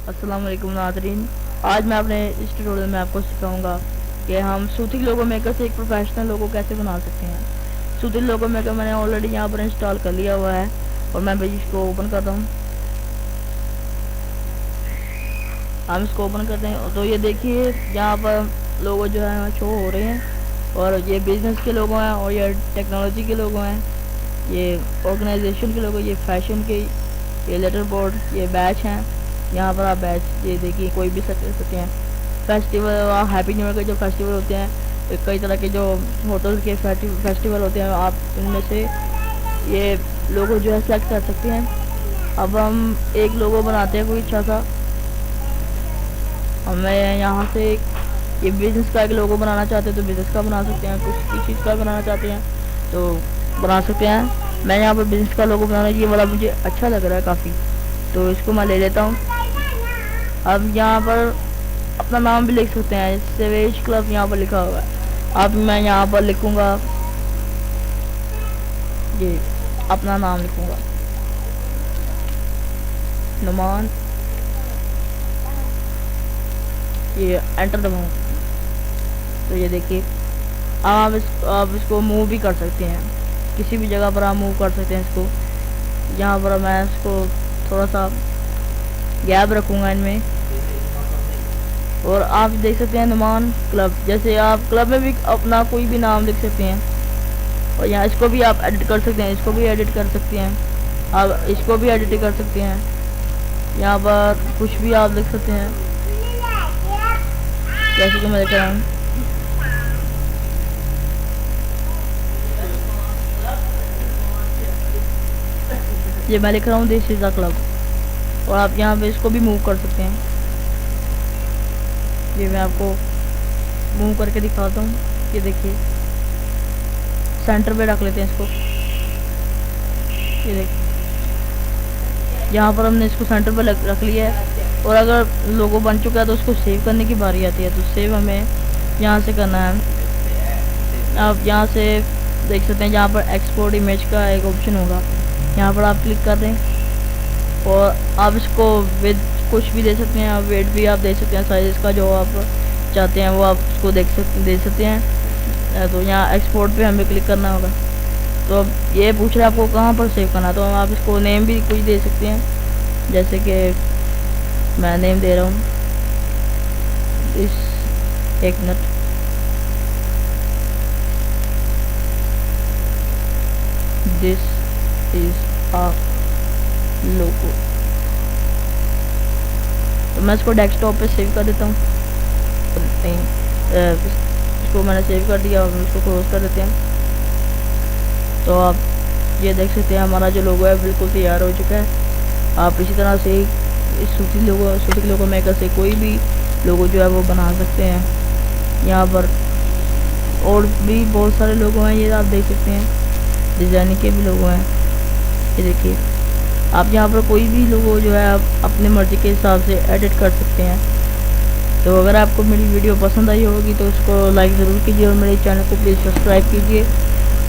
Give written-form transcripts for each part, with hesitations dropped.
अस्सलाम वालेकुम नाज़रीन। आज मैं अपने इस ट्यूटोरियल में आपको सिखाऊंगा कि हम सूथिक लोगो मेकर से एक प्रोफेशनल लोगो कैसे बना सकते हैं। सूथिक लोगो मेकर मैंने ऑलरेडी यहाँ पर इंस्टॉल कर लिया हुआ है और मैं भाई इसको ओपन करता हूँ। हम इसको ओपन करते हैं तो ये देखिए यहाँ पर लोगो जो है शो हो रहे हैं और ये बिजनेस के लोगो हैं और ये टेक्नोलॉजी के लोगो हैं, ये ऑर्गेनाइजेशन के लोगो, ये फैशन के, ये लेटर बोर्ड, ये बैच हैं। यहाँ पर आप बैच ये देखिए कोई भी कर सकते हैं। फेस्टिवल, हैप्पी न्यू ईयर के जो फेस्टिवल होते हैं, कई तरह के जो होटल के फेस्टिवल होते हैं, आप इनमें से ये लोगो जो है सेलेक्ट कर सकते हैं। अब हम एक लोगो बनाते हैं कोई अच्छा सा। हमें यहाँ से ये बिज़नेस का एक लोगो बनाना चाहते हैं तो बिज़नेस का बना सकते हैं, कुछ चीज़ का बनाना चाहते हैं तो बना सकते हैं। मैं यहाँ पर बिज़नेस का लोगो बनाना, ये वाला मुझे अच्छा लग रहा है काफ़ी, तो इसको मैं ले लेता हूँ। अब यहाँ पर अपना नाम भी लिख सकते हैं, सेवेज क्लब यहाँ पर लिखा हुआ है। अब मैं यहाँ पर लिखूँगा, ये अपना नाम लिखूँगा नुमान, ये एंटर दबाऊँ तो ये देखिए आप इसको मूव भी कर सकते हैं, किसी भी जगह पर आप मूव कर सकते हैं इसको। यहाँ पर मैं इसको थोड़ा सा गैप रखूँगा इनमें, और आप देख सकते हैं नुमान क्लब, जैसे आप क्लब में भी अपना कोई भी नाम लिख सकते हैं। और यहाँ इसको भी आप एडिट कर सकते हैं, इसको भी एडिट कर सकते हैं, आप इसको भी एडिट कर सकते हैं। यहाँ पर कुछ भी आप लिख सकते हैं, जैसे कि मैं लिख रहा हूँ ये मैं लिख रहा हूँ दिस इज़ अ क्लब, और आप यहाँ पे इसको भी मूव कर सकते हैं। ये मैं आपको मूव करके दिखाता हूँ, ये देखिए सेंटर पे रख लेते हैं इसको। ये देखिए यहाँ पर हमने इसको सेंटर पे रख लिया है, और अगर लोगो बन चुका है तो उसको सेव करने की बारी आती है, तो सेव हमें यहाँ से करना है। आप यहाँ से देख सकते हैं, यहाँ पर एक्सपोर्ट इमेज का एक ऑप्शन होगा, यहाँ पर आप क्लिक कर दें और आप इसको विद कुछ भी दे सकते हैं, वेट भी आप दे सकते हैं, साइज़ का जो आप चाहते हैं वो आप उसको दे सकते हैं। तो यहाँ एक्सपोर्ट पे हमें क्लिक करना होगा। तो अब ये पूछ रहा है आपको कहाँ पर सेव करना, तो आप इसको नेम भी कुछ दे सकते हैं, जैसे कि मैं नेम दे रहा हूँ इस एक मिनट, दिस इज आ लोगो। तो मैं इसको डेस्कटॉप पे सेव कर देता हूँ। इसको मैंने सेव कर दिया और इसको क्लोज कर देते हैं। तो आप ये देख सकते हैं हमारा जो लोगो है बिल्कुल तैयार हो चुका है। आप इसी तरह से इस सूथिक लोगो मेकर से कोई भी लोगो जो है वो बना सकते हैं। यहाँ पर और भी बहुत सारे लोगो हैं, ये आप देख सकते हैं, डिज़ाइनिंग के भी लोगो हैं। ये देखिए आप यहाँ पर कोई भी लोगो जो है आप अपने मर्ज़ी के हिसाब से एडिट कर सकते हैं। तो अगर आपको मेरी वीडियो पसंद आई होगी तो उसको लाइक ज़रूर कीजिए और मेरे चैनल को प्लीज़ सब्सक्राइब कीजिए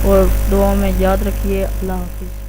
और दुआ में याद रखिए। अल्लाह हाफिज़।